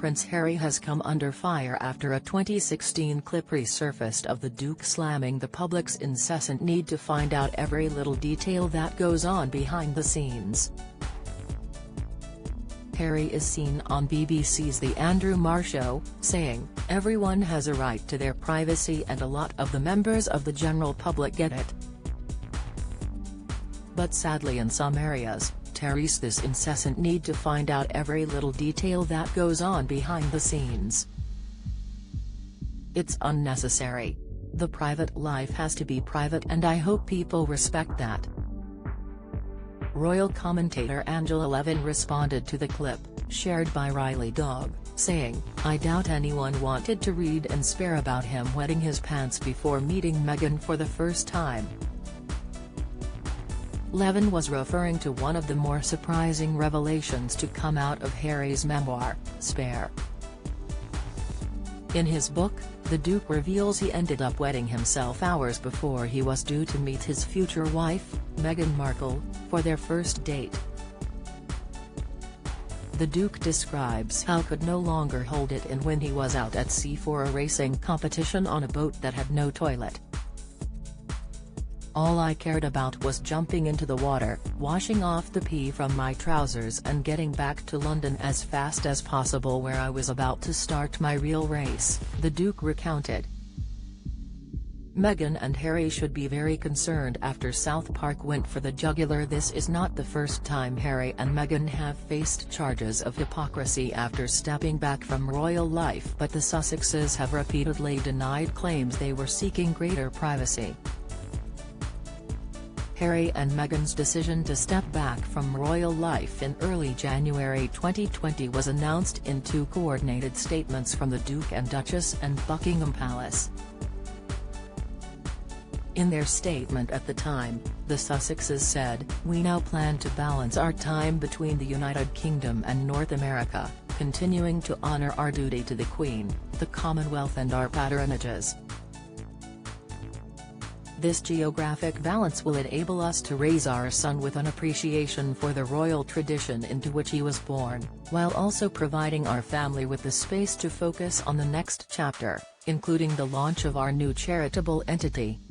Prince Harry has come under fire after a 2016 clip resurfaced of the Duke slamming the public's incessant need to find out every little detail that goes on behind the scenes. Harry is seen on BBC's The Andrew Marr Show, saying, "Everyone has a right to their privacy and a lot of the members of the general public get it. But sadly in some areas, Terry's this incessant need to find out every little detail that goes on behind the scenes. It's unnecessary. The private life has to be private and I hope people respect that." Royal commentator Angela Levin responded to the clip, shared by Riley Dog, saying, "I doubt anyone wanted to read and spare about him wetting his pants before meeting Meghan for the first time." Levin was referring to one of the more surprising revelations to come out of Harry's memoir, Spare. In his book, the Duke reveals he ended up wetting himself hours before he was due to meet his future wife, Meghan Markle, for their first date. The Duke describes how he could no longer hold it in when he was out at sea for a racing competition on a boat that had no toilet. "All I cared about was jumping into the water, washing off the pee from my trousers and getting back to London as fast as possible where I was about to start my real race," the Duke recounted. Meghan and Harry should be very concerned after South Park went for the jugular. This is not the first time Harry and Meghan have faced charges of hypocrisy after stepping back from royal life, but the Sussexes have repeatedly denied claims they were seeking greater privacy. Harry and Meghan's decision to step back from royal life in early January 2020 was announced in two coordinated statements from the Duke and Duchess and Buckingham Palace. In their statement at the time, the Sussexes said, "We now plan to balance our time between the United Kingdom and North America, continuing to honour our duty to the Queen, the Commonwealth and our patronages. This geographic balance will enable us to raise our son with an appreciation for the royal tradition into which he was born, while also providing our family with the space to focus on the next chapter, including the launch of our new charitable entity."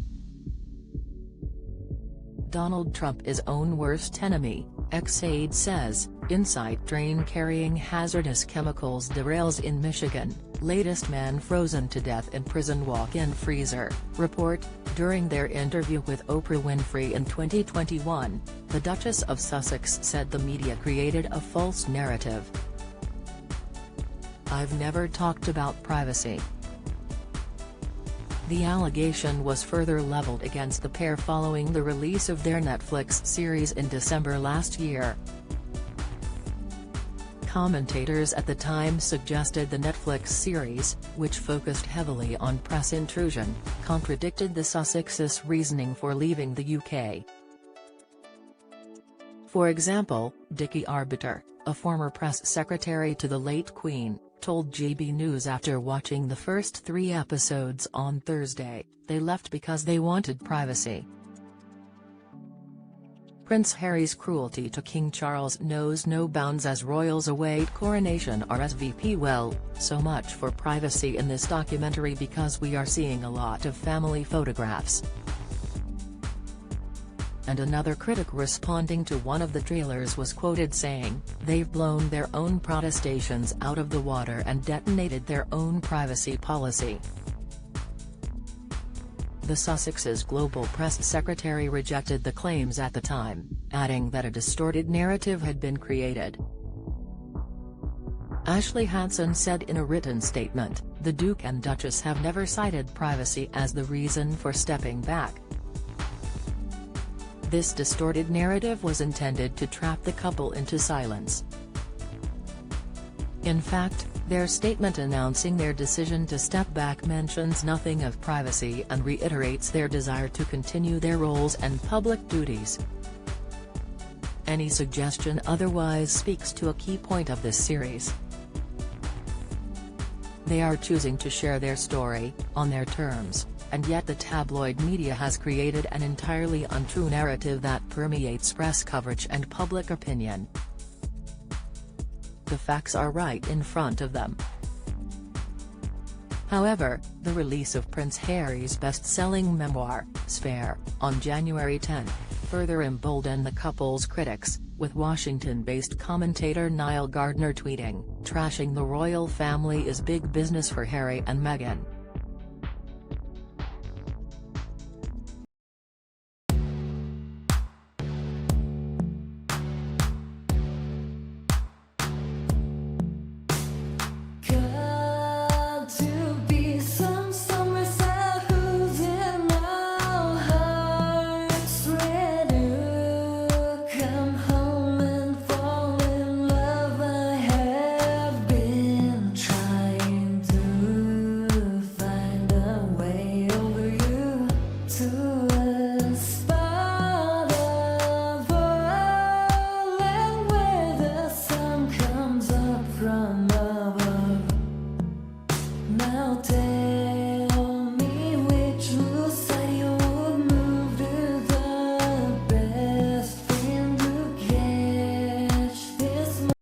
Donald Trump is own worst enemy, ex-aide says, "Inside train carrying hazardous chemicals derails in Michigan, latest man frozen to death in prison walk-in freezer," report. During their interview with Oprah Winfrey in 2021, the Duchess of Sussex said the media created a false narrative. "I've never talked about privacy." The allegation was further leveled against the pair following the release of their Netflix series in December last year. Commentators at the time suggested the Netflix series, which focused heavily on press intrusion, contradicted the Sussexes' reasoning for leaving the UK. For example, Dickie Arbiter, a former press secretary to the late Queen, told GB News after watching the first 3 episodes on Thursday, they left because they wanted privacy. Prince Harry's cruelty to King Charles knows no bounds as royals await coronation RSVP. "Well, so much for privacy in this documentary because we are seeing a lot of family photographs." And another critic responding to one of the trailers was quoted saying, "They've blown their own protestations out of the water and detonated their own privacy policy." The Sussexes' global press secretary rejected the claims at the time, adding that a distorted narrative had been created. Ashley Hansen said in a written statement, "The Duke and Duchess have never cited privacy as the reason for stepping back. This distorted narrative was intended to trap the couple into silence." In fact, their statement announcing their decision to step back mentions nothing of privacy and reiterates their desire to continue their roles and public duties. Any suggestion otherwise speaks to a key point of this series. They are choosing to share their story, on their terms, and yet the tabloid media has created an entirely untrue narrative that permeates press coverage and public opinion. the facts are right in front of them. However, the release of Prince Harry's best-selling memoir, Spare, on January 10, further emboldened the couple's critics, with Washington-based commentator Niall Gardner tweeting, "Trashing the royal family is big business for Harry and Meghan." Now